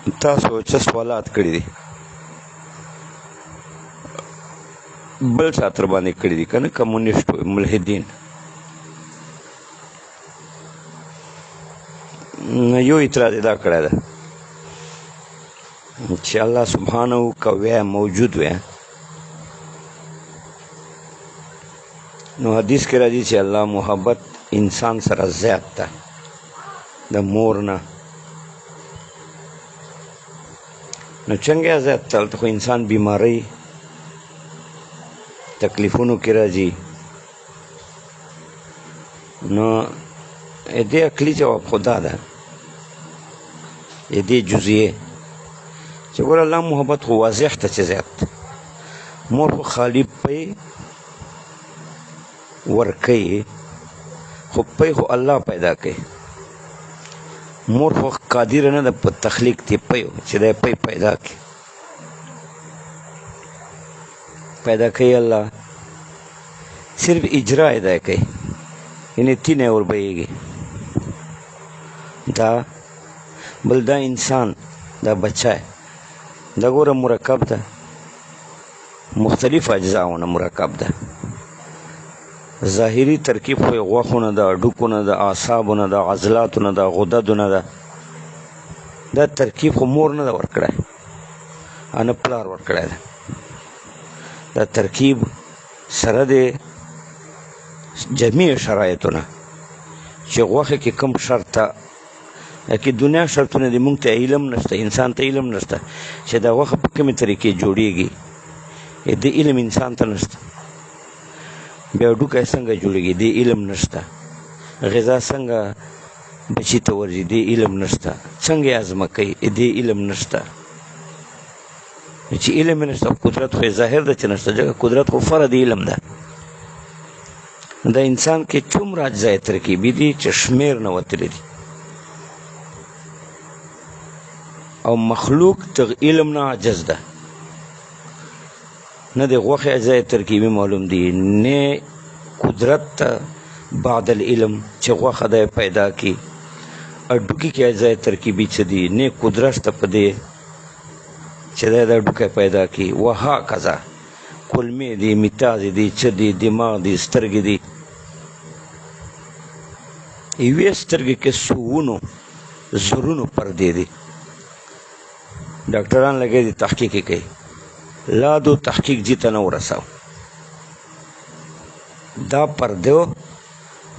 تاسو څه سوالات کړي دي بل چا تر باندې کړي دي که نه کمونیسټ ملحدین یو اعتراض یې دا کړی ده چې الله سبحانه که وی موجود وی نو حدیث کې راځي چې الله محبت انسان سره زیات ده د مور نه نو څنګه زیات ده هلته خو انسان بیماری تکلیفونو کې راځي نو دې عقلي جواب خو دا ده دې جزیه چې ګوره الله محبت خو واضح ته چې زیات مور خو خالی پی ورکوي خو پی خو الله پیدا کوي مور خو قادر نه ده په تخلیق دی پی چې دی پی پیدا کړي پیدا کوي الله صرف اجرا ادا کوي یعنی تینه ور بهیږي دا بل دا انسان دا بچه دا ګوره مرکب ده مختلف اجزاونه مرکب ده ظاهري ترکیب خو یې غوښونه ده هډوکونه ده اعصابونه ده عضلاتونه ده غددونه ده دا ترکیب خو مور نه ده ورکړی نه پلار ورکړی ده دا ترکیب سره د جمیع شرایطونه چې غوښه کې کوم شرط ته کې دنیا شرطونه دي موږ ته علم نشته انسان ته علم نشته چې دا غوښه په کومې طریقې جوړیږي د علم انسان ته نشته بیا هډوکی څنګه جوړیږي د علم نشته غذا څنګه بچي ته ورځي د علم نشته څنګه یې هضمه کوي د علم نشته چې علم یې نشته قدرت خو یې ظاهر ده چې نشته ځکه قدرت خو فرد علم ده د انسان کې څومره اجزای ترکیبي دي چې شمېر نه وتلی دي او مخلوق تر علم نه عجز ده نه د غوښې اجزای ترکیبي معلوم دي نه قدرت ته بعد العلم چې غوښه دی پیدا کړي هډوکي کې اجزای ترکیبي څه دي نه قدرت ته په دې چې دی دا هډوکی پیدا کړي وهکذا کلمې دي متازې دي څه دي دماغ دي سترګې دي یوې سترګې کې سوونو زرونو پردې دي ډاکټران لګیا دي تحقیق یې کوي لا دو تحقیق جی ته نه ورساو دا پردو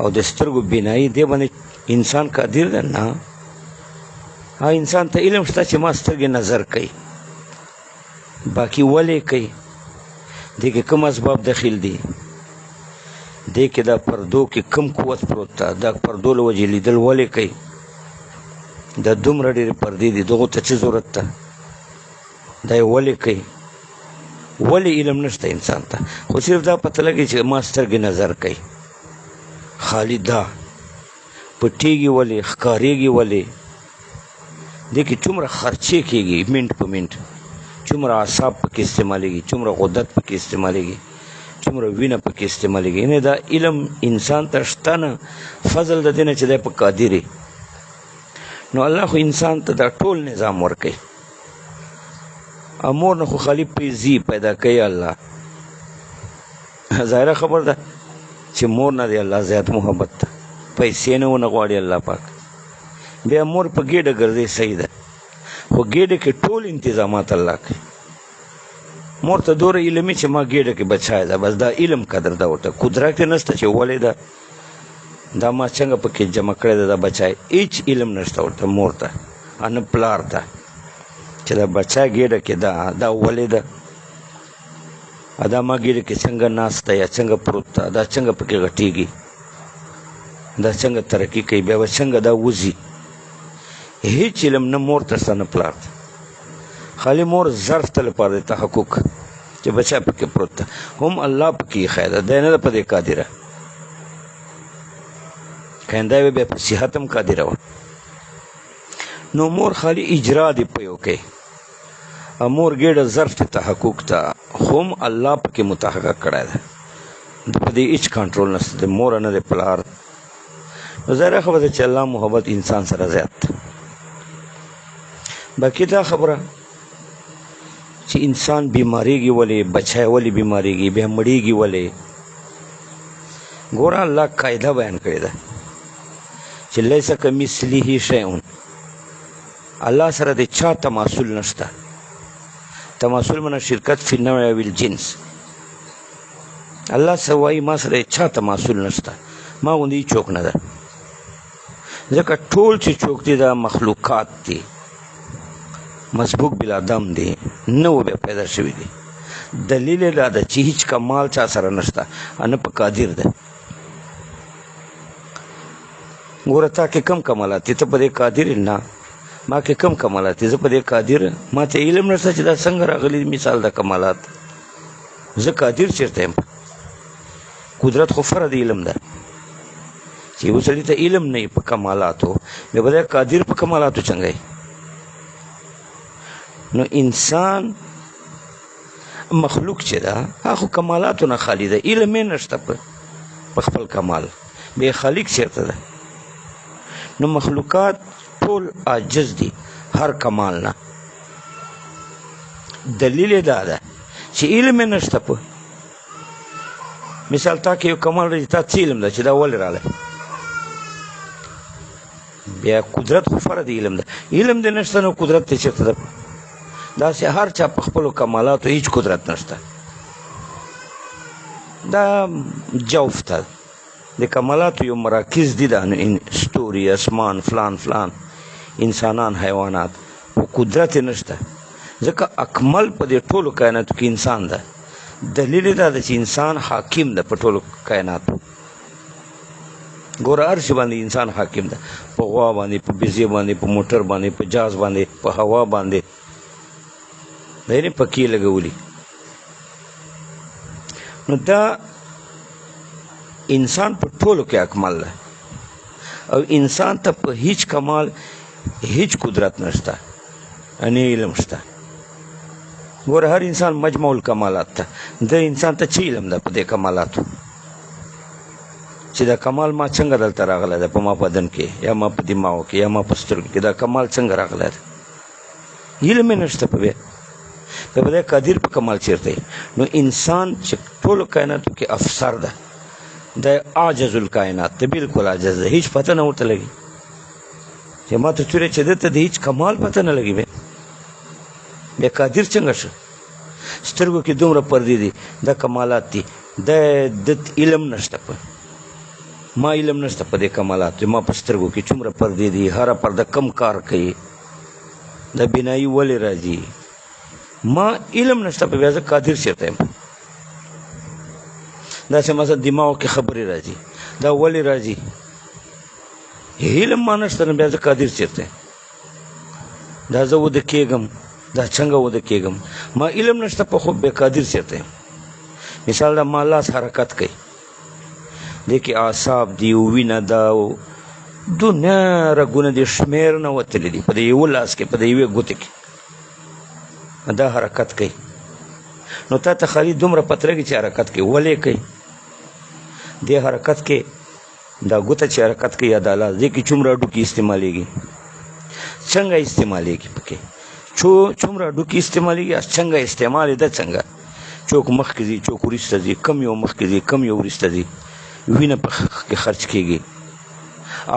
او د سترګو بینایي دې باندې انسان قادر ده نه انسان ته علم شته چې ما سترګې نظر کوي باقي ولې کوي دې کې کوم اسباب دخیل دي دې کې دا پردو کې کم قوت پروت ده دا پردو له وجې لیدل ولې کوي دا دومره ډېرې پردې دي دغو ته څه ضرورت ده دا یې ولې کوي ولې علم نشته انسان ته خو صرف دا پته لګي چې ما سترګې نظر کوي خالی دا پټېږي ولې ښکارېږي ولې دې کې څومره خرچې کېږي منټ په منټ څومره اعصاب پکې استعمالېږي څومره غدت پکې استعمالېږي څومره وینه پکې استعمالېږي یعنې دا علم انسان ته شته نه فضل د دې نه چې دی په قادر نو الله خو انسان ته دا ټول نظام ورکوي مور نه خو خالی پیزي پیدا کوي الله ظاهره خبر ده چې مور نه دی الله زیات محبت ده پیسې نه ونه غواړي الله پاک بیا مور په ګېډه ګرځي صحیح ده خو ګېډه کې ټول انتظامات الله کوي مور ته دوره علمي چې ما ګېډه کې بچای ده بس دا علم قدر ده ورته قدرت یې نشته چې ولې ده دا ما څنګه پکې جمع کړی ده دا بچای هیڅ علم نشته ورته مور ته نه پلار ته چې دا بچا ګېډه کې دا ولې ده دا ما ګېډه کې څنګه ناسته یا څنګه پروت ده دا څنګه پکې غټېږي دا څنګه ترقي کوي بیا به څنګه دا وځي هیڅ علم نه مور ته شته نه پلار ته خالی مور ظرف ته لپاره دی تحقق چې بچا پکې پروت ده هم الله پکې ایښی ده دی نه ده په دې قادره کنده وی بیا په صحت هم قادره وه نو مور خالی اجرا دی پیو کوي مور ګېډه ظرف ته تحقق ته هم الله پکې متحقق کړی ده د په دې هیڅ کنټرول نشته د مور نه د پلار نو ظاهره خبره ده چې الله محبت انسان سره زیات باقي دا خبره چې انسان بیماریږي ولې، بچی ولې بیماریږي، بیا مړیږي ولې. ګوره الله قاعده بیان کړې ده چې لیس کمثله شیء، الله سره د چا تماثل نشته. تماثل معنی شرکت فی النوع او الجنس. الله څه وایي ما سره د چا تماثل نشته، ما غوندې هیڅوک نه ده. ځکه ټول چې څوک دي دا مخلوقات دي، مسبوق بالادم دي، نه و بیا پیدا شوي دي. دلیل یې دا ده چې هیڅ کمال چا سره نشته، نه په قادر ده. ګوره تا کې کم کمالات دي، ته په دې قادر یې نه. ما کې کم کمالات دي، زه په دې قادر. ما ته علم نشته چې دا څنګه راغلي مثال د کمالات. زه قادر چېرته یم؟ قدرت خو فرد علم ده چې یو سړي ته علم نه وي په کمالاتو، بیا به دی قادر په کمالاتو څنګه وي؟ نو انسان مخلوق چې ده هغه خو کمالاتو نه خالي ده، علم یې نشته په خپل کمال، بیا خالق چېرته ده؟ نو مخلوقات ټول عاجز دي هر کمال نه. دلیل یې دا ده چې علم یې نشته. په مثال تا کې یو کمال راځي، تا څه علم ده چې دا ولې راغلی؟ بیا قدرت خو فرد علم ده، علم دې نشته نو قدرت دې چېرته ده؟ داسې هر چا په خپلو کمالاتو هیڅ قدرت نشته. دا جوف ته د کمالاتو یو مراکز دي، دا ستوري، اسمان، فلان فلان، انسانان، حیوانات، خو قدرت یې نشته. ځکه اکمل په دې ټولو کائناتو کې انسان ده. دلیل یې دا ده چې انسان حاکم ده په ټولو کائناتو. ګوره هر شي باندې انسان حاکم ده، په غوا باندې، په بیزې باندې، په موټر باندې، په جهاز باندې، په هوا باندې، دا یې پکې لګولي. نو دا انسان په ټولو کې اکمل ده، او انسان ته په هیڅ کمال هیڅ قدرت نشته، نه علم شته. ګوره هر انسان مجموع الکمالات ده. د انسان ته څه علم ده په دې کمالاتو چې دا کمال ما څنګه دلته راغلی ده، په ما بدن کې یا ما په دماغو کې یا ما په سترګو کې دا کمال څنګه راغلی ده؟ علم یې نشته. په بیا په دې قادر په کمال چېرته. نو انسان چې ټولو کائناتو کې افسر ده، د عاجز الکائنات ده، بلکل عاجز ده، هیڅ پته نه ورته لګي چې ما ته څومره چې ده ته د هیڅ کمال پته نه لګي. بیا قادر څنګه شو؟ سترګو کې دومره پردې دي، دا کمالات دي، د علم نشته. په ما علم نشته په دې کمالاتو. ما په سترګو کې څومره پردې دي، هره پرده کم کار کوي، دا بینایي ولې راځي؟ ما علم نشته. په بیا زه قادر چېرته یم؟ داسې مثلا دماغو کې خبرې راځي، دا ولې راځي؟ علم ما نشته، نو بیا زه قادر چېرته یم؟ دا زه وده کېږم، دا څنګه وده کېږم؟ ما علم نشته، په خو بیا قادر چېرته یم؟ مثال دا ما لاس حرکت کوي، دې کې اعصاب دي، وینه ده، دنیا رګونه دي شمېر نه وتلي دي په دې یوه لاس کې، په دې یوې ګوتې کې دا حرکت کوي. نو تا ته خالي دومره پته لګي چې حرکت کوي. ولې کوي؟ دې حرکت کې دا ګوته چې حرکت کوي یا دا لاس، دې کې څومره هډوکي استعمالېږي، څنګه استعمالېږي؟ پکې څومره هډوکي استعمالېږي، څنګه استعمال یې ده، څنګه څوک مخکې ځي، څوک وروسته ځي، کم یو مخکې ځي، کم یو وروسته ځي، وینه په کې خرچ کېږي،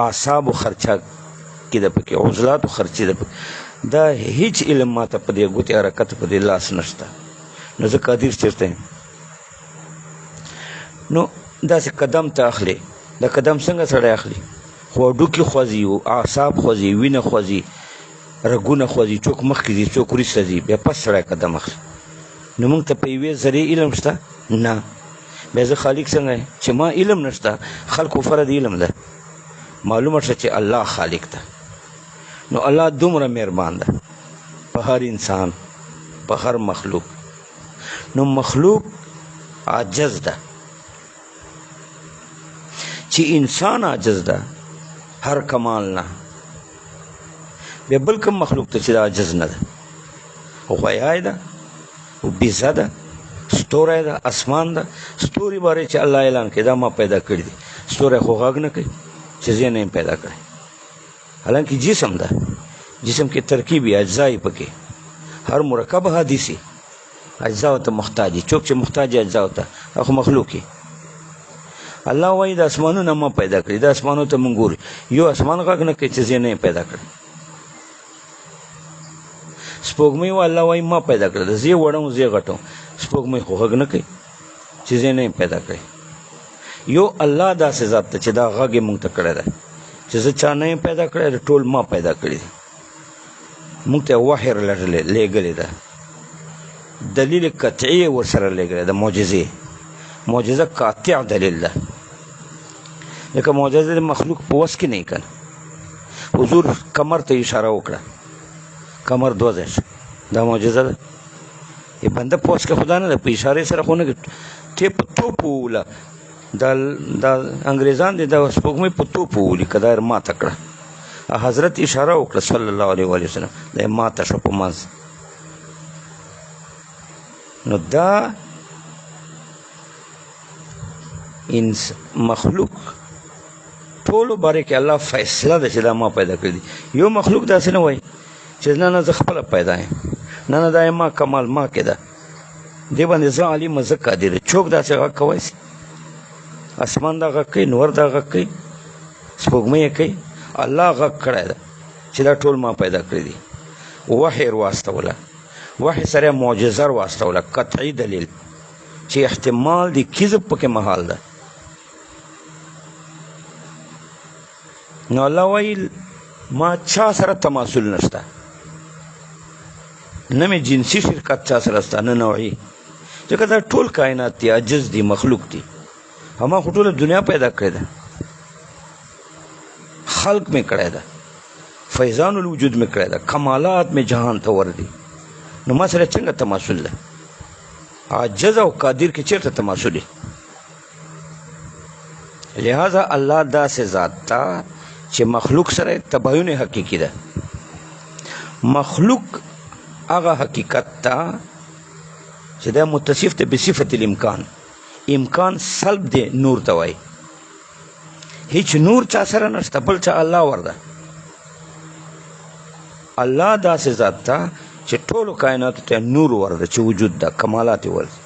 اعصابو خرچه کې ده، پکې عضلاتو خرچې ده. دا هیڅ علم ما ته په دې ګوتې حرکت په دې لاس نشته، نو زه قادر چېرته یم؟ نو داسې قدم ته اخلي، دا قدم څنګه سړی اخلي؟ خو هډوکي خوځي، اعصاب خوځي، وینه خوځي، رګونه خوځي، څوک مخکې ځي، څوک وروسته ځي، بیا پس سړی قدم اخلي. نو موږ ته په یوې ذرې علم شته؟ نه. بیا زه خالق څنګه یم چې ما علم نشته؟ خلقو فرد علم ده. معلومه شوه چې الله خالق ده. نو الله دومره مهربان ده په هر انسان، په هر مخلوق. نو مخلوق عاجز ده، چې انسان عاجز ده هر کمال نه. بیا بل کوم مخلوق ته چې دا عاجز نه ده؟ غویای ده، بیزه ده، ستوری ده، اسمان ده. ستوري باره چې الله اعلان کړي دا ما پیدا کړي دي. ستوری خو غږ نه کوي چې زه نه یم پیدا کړی، حالانکه جسم ده، جسم کې ترکیبي اجزای پکې هر مرکب حدیثي اجزاو ته محتاجي څوک چې محتاج اجزاو ته هغه مخلوق کې الله وایي د اسمانونه ما پیدا کړي د اسمانو ته مونږ ګوري یو اسمان غږ نه کوي چې زه نه پیدا کړم سپوږمۍ و الله وایي ما پیدا کړه زه یې وړم زه یې غټم سپوږمۍ خو غږ نه کوي چې زه نه پیدا کړی یو الله داسې ذات ته چې دا غږ یې مونږ ته کړی دی چې زه چا نه پیدا کړی ټول ما پیدا کړي دي مونږ ته وحی لېږلې ده دلیل قطعي ورسره لېږلی ده معجزه قاطع دلیل ده لکه معجزه د مخلوق په وس کې نه وي که نه حضور کمر ته اشاره وکړه کمر دوه ځای شو دا معجزه ده یې بنده په وس کې خدا نه ده په اشارې سره خو نه ټیپ توپ ووله دا انګریزان دي دا سپوږمۍ په توپ وولي که دا یې ماته کړه حضرت اشاره وکړه صلی الله علیه وسلم دا یې ماته شوه په منځ نو دا مخلوق ټولو باره کې الله فیصله ده چې دا ما پیدا کړي دي یو مخلوق داسې نه وایي چې نه زه خپله پیدا یم نه دا ما کمال ما کې ده دې باندې زه علیم زه قادر څوک داسې غږ کوی شي اسمان دا غږ کوي نور دا غږ کوي سپوږمۍ یې کوي الله غږ کړی ده چې دا ټول ما پیدا کړي دي وحی واستوله وحی سره معجزه واستوله قطعي دلیل چې احتمال د کذب پکې محال ده نو الله وایي ما چا سره تماثل نشته نه مې جنسي شرکت چا سره شته نه نوعي ځکه دا ټول کائنات دي عجز دي مخلوق دي هما خو ټوله دنیا پیدا کړې ده خلق مې کړی ده فیضان الوجود مې کړی ده کمالات مې جهان ته ور دي نو ما سره څنګه تماثل ده عاجز او قادر کې چیرته تماثل دی لہذا الله داسې ذات ته چې مخلوق سره تباین حقیقي ده مخلوق هغه حقیقت ته چې دا متصف ده بصفت الامکان امکان سلب دی نور ته وایي هیڅ نور چا سره نشته بل چا الله ورده الله داسې ذات ته چې ټولو کائناتو ته نور ورده چې وجود ده کمالات یې ورده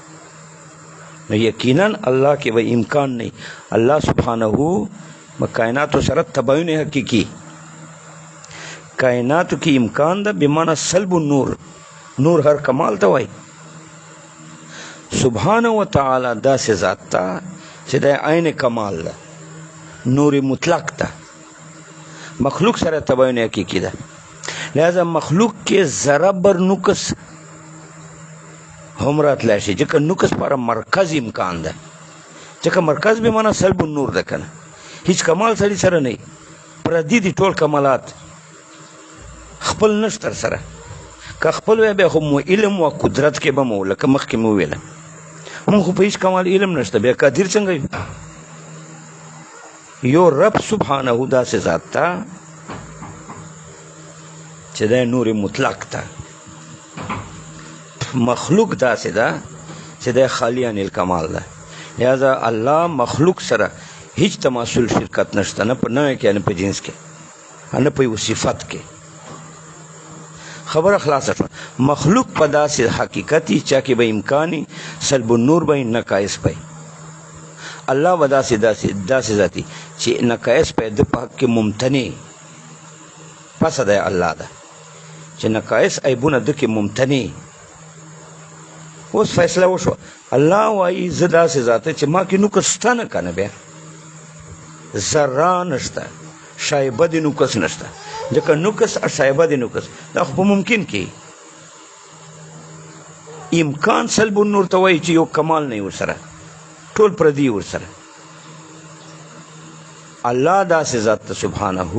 نو یقینا الله کې به امکان نه الله سبحانه کائناتو سره تباین حقیقي کائناتو کې امکان ده بمعنی سلب النور نور هر کمال ته وایي سبحانه وتعالی داسې ذات ته چې د عین کمال ده نور مطلق ده مخلوق سره تباین حقیقي ده لہذا مخلوق کې ذره بر نقص هم راتلی شي ځکه نقص پر مرکز امکان ده ځکه مرکز به معنا سلب النور ده که نه هیڅ کمال سړي سره نه پردي دي ټول کمالات خپل نشته تر سره که خپل وی بیا خو مو علم و قدرت کې به مو لکه مخکې مو ویله مونږ خو په هیڅ کمال علم نشته بیا قادر څنګه یو رب سبحانه داسې ذات ته چې دا نور مطلق ده مخلوق داسې ده چې دا خالی عن الکمال ده لہذا الله مخلوق سره هیڅ تماثل شرکت نشته نه په نوع کې نه په جنس کې نه په یو صفت کې خبره خلاصه شوه مخلوق په داسې حقیقتي چا کې به امکاني سلب النور به نقایص پی الله به داسې ذاتي چې نقایص پی د په حق کې ممتنع پسه دی الله ده چې نقایص عیبونه د کې ممتنع اوس فیصله وشوه الله وایي زه داسې ذاته چې ما کې نقص شته نه که نه بیا ذره نشته شایبه د نقص نشته ځکه نقص شایبه د نقص دا خو په ممکن کې امکان سلب النور ته وایي چې یو کمال نه ورسره ټول پردي ورسره الله داسې ذات ته سبحانه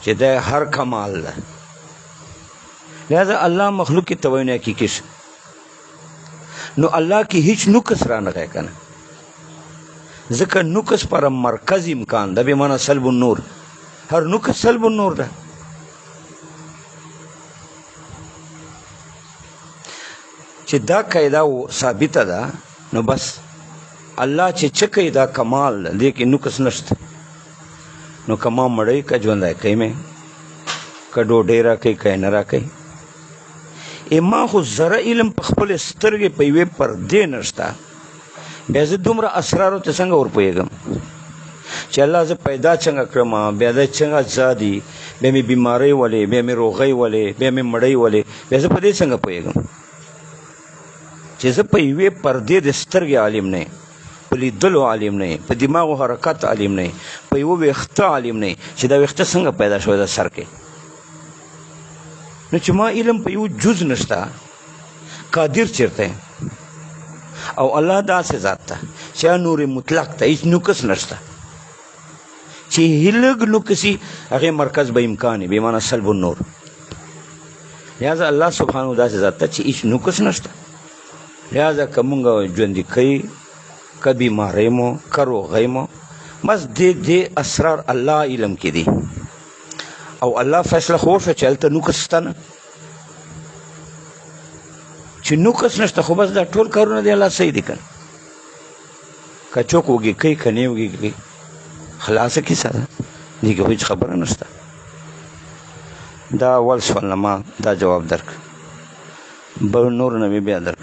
چې د هر کمال ده لہذا الله مخلوق کې تباین حقیقي شه نو الله کې هیڅ نقص رانغی که نه ځکه نقص پر مرکز امکان ده بمعنی سلب النور هر نقص سلب النور ده چې دا قاعده ثابته ده نو بس الله چې څه کوي دا کمال ده دې کې نقص نشته نو که ما مړی که ژوندی کوي مې که ډوډۍ راکوي که یې نه راکوي. ما خو زره علم په خپلې سترګې په یوې پردې نشته، بیا زه دومره اسرارو ته څنګه ورپوهېږم چې الله زه پیدا څنګه کړم، بیا دا څنګه ځا دي، بیا مې بیمارۍ ولې، بیا مې روغۍ ولې، بیا مې مړۍ ولې، بیا زه په دې څنګه پوهېږم چې زه په یوې پردې د سترګې عالم نه یم، په لیدلو عالم نه یم، په دماغو حرکت عالم نه یم، په یوه ویښته عالم نه یم چې دا ویښته څنګه پیدا شوی د سر کې. نو چې ما علم په یو جز نشته، قادر چېرته او الله داسې ذات ته چې نور مطلق ته هېڅ نقص نشته، چې لږ نقص وي هغې مرکز به امکان وي، بېمعنه سلب النور. لہذا الله سبحانه داسې ذات ته چې هېڅ نقص نشته. لہذا که مونږ ژوندي کوي، که بیماری مو، که روغۍ مو، بس دې اسرار الله علم کې دي او الله فیصله خو وشوه چې هلته نقص شته نه، چې نقص نشته، خو بس دا ټول کارونه دی الله صحیح دي که نه. که څوک وږي کوي که نه وږي کوي، خلاصه کیسه ده، دې کې هېڅ خبره نشته. دا اول سوال نه ما دا جواب درک، بل نور نه مې بیا درک.